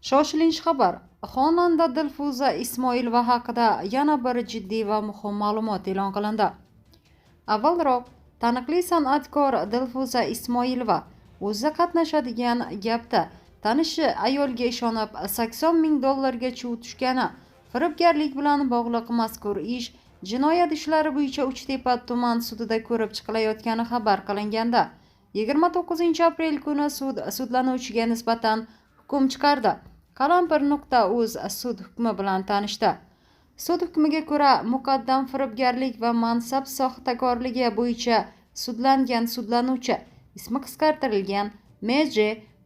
Shoshilinch xabar. Xonanda Dilfuza Ismoilova haqida yana bir jiddiy va muhim ma'lumot e'lon qilindi. Avvalroq taniqli san'atkor Dilfuza Ismoilova o'zi qatnashadigan gapda tanishi ayolga ishonib $80,000 chuv tushgani, firibgarlik bilan bog'liq mazkur ish jinoyat ishlari bo'yicha Uchtepa tuman sudida ko'rib chiqilayotgani xabar qilinganda, 29 aprel kuni sud sudlanuvchiga nisbatan hukm chiqardi. Qalampir.uz sud hukmi bilan tanishdi. Sud hukmiga ko'ra, muqaddam firibgarlik va mansab soxtakorligi bo'yicha sudlangan sudlanuvchi, ismi qisqartirilgan M.J.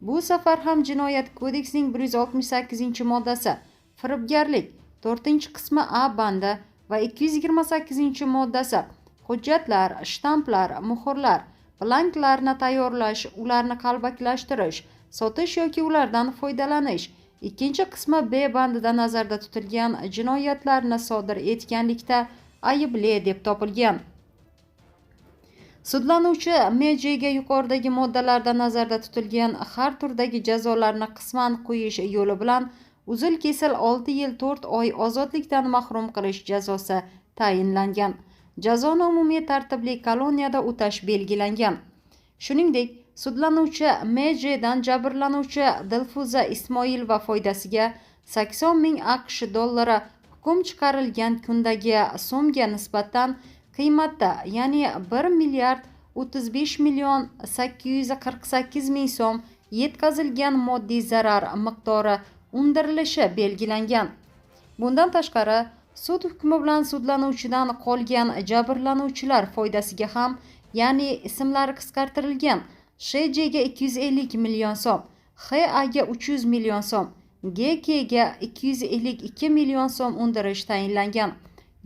bu safar ham Jinoyat kodeksining 168-moddasi, firibgarlik 4-qismi A bandi va 228-moddasi, hujjatlar, shtamplar, muhrlar, blanklarni tayyorlash, ularni qalbakilashtirish, sotish yoki ulardan foydalanish, 2-qismi B bandida nazarda tutilgan jinoyatlarni sodir etganlikda aybli deb topilgan. Sudlanuvchi M.J.ga yuqoridagi moddalarda nazarda tutilgan har turdagi jazolarni qisman qo'yish yo'li bilan uzil-kesil 6 yil 4 oy ozodlikdan mahrum qilish jazosi tayinlangan. Jazoni umumiy tartibli koloniyada o'tash belgilangan. Shuningdek, sudlanuvchi M.J.dan jabrlanuvchi Dilfuza Ismoilova foydasiga 80,000 AQSh dollari hukm chiqarilgan kundagi so'mga nisbatan qiymatda, ya'ni 1,35,848,000 so'm yetkazilgan moddiy zarar miqdori undirilishi belgilangan. Bundan tashqari, sud hukmi bilan sudlanuvchidan qolgan jabrlanuvchilar foydasiga ham, ya'ni ismlari qisqartirilgan Sh.J.ga 250 million so'm, H.A.ga 300 million so'm, G.K.ga 252 million so'm undirish tayinlangan.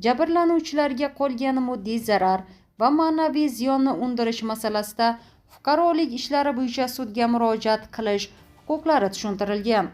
Jabrlanuvchilarga qolgan moddiy zarar va ma'naviy ziyonni undirish masalasida fuqarolik ishlari bo'yicha sudga murojaat qilish huquqlari tushuntirilgan.